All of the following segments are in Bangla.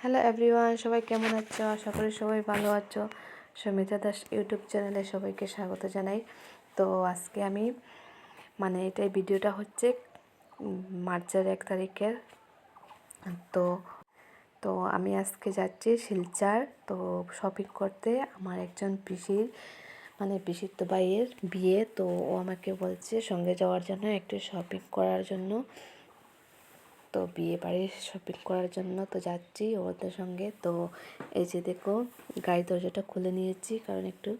হ্যালো এভরিওয়ান, সবাই কেমন আছো? আশা করি সবাই ভালো আছো। সমিতা দাস ইউটিউব চ্যানেলে সবাইকে স্বাগত জানাই। তো আজকে আমি এটাই ভিডিওটা হচ্ছে মার্চের 1 তারিখের। তো তো আমি আজকে যাচ্ছি শিলচর তো শপিং করতে। আমার একজন পিসির তো ভাইয়ের বিয়ে, তো ও আমাকে বলছে সঙ্গে যাওয়ার জন্য, একটু শপিং করার জন্য। তো বিয়ে বাড়ির শপিং করার জন্য তো যাচ্ছি ওদের সঙ্গে। তো এই যে দেখো, গাড়ির দরজাটা খুলে নিয়েছি কারণ একটু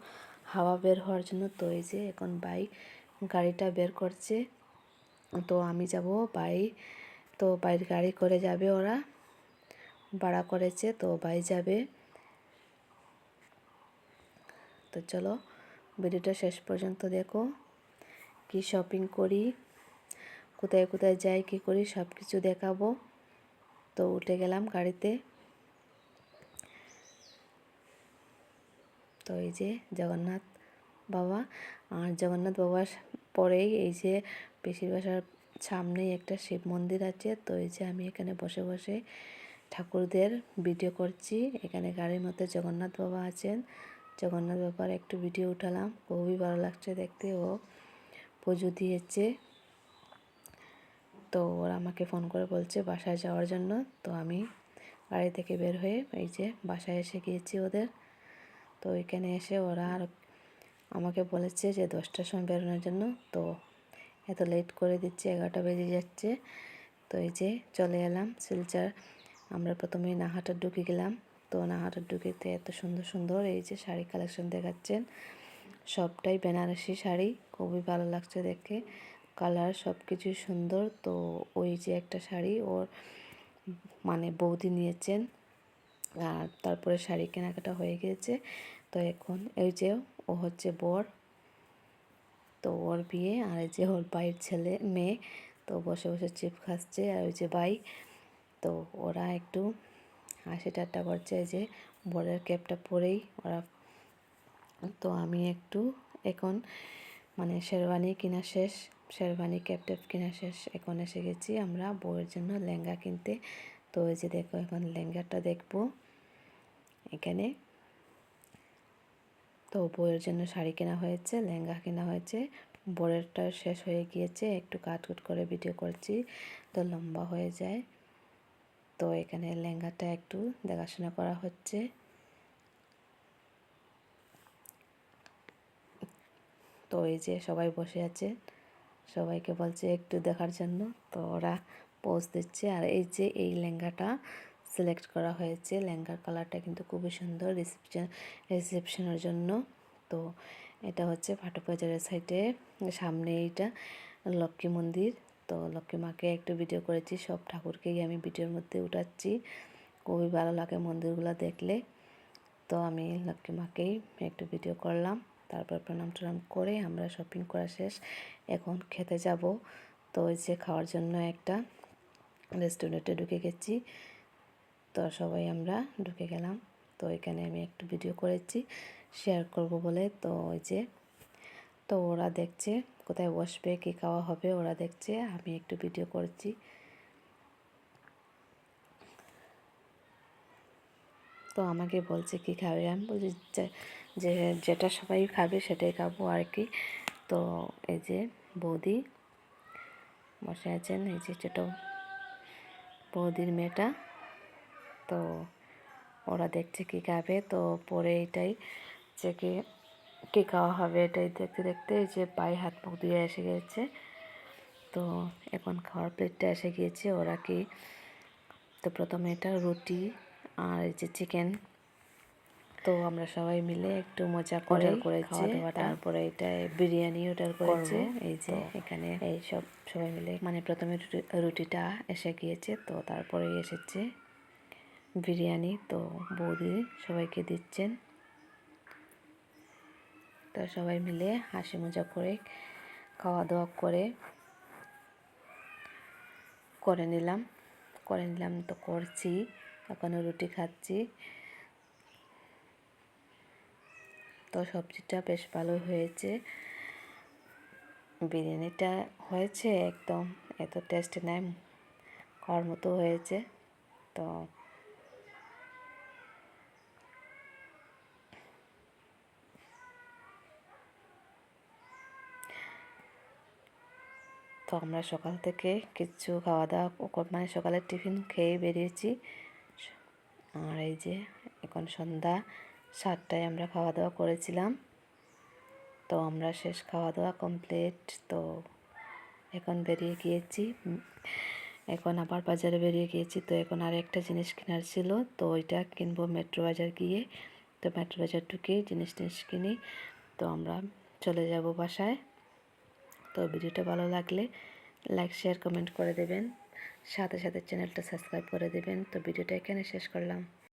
হাওয়া বের হওয়ার জন্য। তো এই যে এখন ভাই গাড়িটা বের করছে, তো আমি যাব। তো বাইর গাড়ি করে যাবে, ওরা ভাড়া করেছে, তো ভাই যাবে। তো চলো ভিডিওটা শেষ পর্যন্ত দেখো, কি শপিং করি, কোথায় কোথায় যাই, কী করি, সব কিছু দেখাবো। তো উঠে গেলাম গাড়িতে। তো এই যে জগন্নাথ বাবা, আর জগন্নাথ বাবার পরেই এই যে পিসির বাসার সামনেই একটা শিব মন্দির আছে। তো এই যে আমি এখানে বসে বসে ঠাকুরদের ভিডিও করছি। এখানে গাড়ির মধ্যে জগন্নাথ বাবা আছেন। জগন্নাথ বাবার একটু ভিডিও উঠালাম, খুবই ভালো লাগছে দেখতে। ও পুজো দিয়েছে। তো ওরা আমাকে ফোন করে বলছে বাসায় যাওয়ার জন্য। তো আমি গাড়ি থেকে বের হয়ে এই যে বাসায় এসে গিয়েছি ওদের। তো এখানে এসে ওরা আর আমাকে বলেছে যে 10টার সময় বেরোনোর জন্য। তো এত লেট করে দিচ্ছে, 11টা বেজে যাচ্ছে। তো এই যে চলে এলাম শিলচর। আমরা প্রথমে নাহাটা ঢুকে গেলাম। তো নাহাটা ঢুকেতে এত সুন্দর সুন্দর এই যে শাড়ি কালেকশন দেখাচ্ছেন, সবটাই বেনারসি শাড়ি, খুবই ভালো লাগছে দেখে। কালার সব কিছুই সুন্দর। তো ওই যে একটা শাড়ি ওর বৌদি নিয়েছেন, আর তারপরে শাড়ি কেনাকাটা হয়ে গিয়েছে। তো এখন এই যে ও হচ্ছে বর, তো ওর বিয়ে। আর এই যে ওর ভাইয়ের ছেলে মেয়ে, তো বসে বসে চিপ খাচ্ছে। আর ওই যে ভাই, তো ওরা একটু হাসি ঠাট্টা করছে এই যে বরের ক্যাপটা পরেই ওরা। তো আমি একটু এখন শেরওয়ানি কিনা শেষ, শেরওয়ানি ক্যাপ ট্যাপ কিনা শেষ। এখন এসে গেছি আমরা বউয়ের জন্য লেহেঙ্গা কিনতে। তো এই যে দেখো, এখন লেহেঙ্গাটা দেখবো এখানে। তো বউয়ের জন্য শাড়ি কেনা হয়েছে, লেহেঙ্গা কেনা হয়েছে। বরেরটা শেষ হয়ে গিয়েছে, একটু কাটকুট করে ভিডিও করছি তো লম্বা হয়ে যায়। তো এখানে লেহেঙ্গাটা একটু দেখাশোনা করা হচ্ছে। তো এই যে সবাই বসে আছে, সবাইকে বলছে একটু দেখার জন্য। তো ওরা পোজ দিচ্ছে। আর এই যে এই লেহেঙ্গাটা সিলেক্ট করা হয়েছে, লেহেঙ্গার কালারটা কিন্তু খুবই সুন্দর রিসেপশনের জন্য। তো এটা হচ্ছে ফাটকবাজারের সাইডে সামনে, এইটা লক্ষ্মী মন্দির। তো লক্ষ্মী মাকে একটু ভিডিও করেছি, সব ঠাকুরকেই আমি ভিডিওর মধ্যে উঠাচ্ছি, খুবই ভালো লাগে মন্দিরগুলো দেখলে। তো আমি লক্ষ্মী মাকেই একটু ভিডিও করলাম। তারপর প্রণাম টনাম করে আমরা শপিং করা শেষ, এখন খেতে যাব। তো ওই যে খাওয়ার জন্য একটা রেস্টুরেন্টে ঢুকে গেছি। তো সবাই আমরা ঢুকে গেলাম। তো এখানে আমি একটু ভিডিও করেছি, শেয়ার করব বলে। তো ওই যে, তো ওরা দেখছে কোথায় বসবে, কী খাওয়া হবে, ওরা দেখছে, আমি একটু ভিডিও করছি। তো আমাকে বলছে কী খাবে, আমি বলছি যে যেটা সবাই খাবে সেটাই খাবো আর কি। তো এই যে বৌদি বসে আছেন, এই যে ছোটো বৌদির মেয়েটা। তো ওরা দেখছে কী খাবে। তো পরে এটাই যে কী খাওয়া হবে, এটাই দেখতে দেখতে এই যে পায়ে হাত মুখ ধুয়ে এসে গেছে। তো এখন খাওয়ার প্লেটটা এসে গিয়েছে। ওরা কি, তো প্রথমে এটা রুটি আর এই যে চিকেন। তো আমরা সবাই মিলে একটু মজা করে করেছি। তারপরে এটা বিরিয়ানি অর্ডার করেছে। এই যে এখানে এই সবাই মিলে প্রথমে রুটিটা এসে গিয়েছে, তো তারপরে এসেছে বিরিয়ানি। তো বৌদি সবাইকে দিচ্ছেন। তো সবাই মিলে হাসি মজা করে খাওয়া দাওয়া করে নিলাম। তো করছি, এখনও রুটি খাচ্ছি। তো সবজিটা বেশ ভালো হয়েছে, বিরিয়ানিটা হয়েছে একদম এত টেস্টি নাই, খাওয়ার মতো হয়েছে। তো আমরা সকাল থেকে কিছু খাওয়া দাওয়া মানে সকালের টিফিন খেয়ে বেরিয়েছি। আর এই যে এখন সন্ধ্যা 7টায় আমরা খাওয়া দাওয়া করেছিলাম। তো আমরা শেষ খাওয়া দাওয়া কমপ্লিট। তো এখন বেরিয়ে গিয়েছি, এখন আবার বাজারে বেরিয়ে গিয়েছি। তো এখন আর একটা জিনিস কেনার ছিল, তো ওইটা কিনবো মেট্রো বাজার গিয়ে। তো মেট্রো বাজার ঢুকে জিনিস কিনি, তো আমরা চলে যাব বাসায়। তো ভিডিওটা ভালো লাগলে লাইক শেয়ার কমেন্ট করে দেবেন, সাথে সাথে চ্যানেলটা সাবস্ক্রাইব করে দেবেন। তো ভিডিওটা এখানে শেষ করলাম।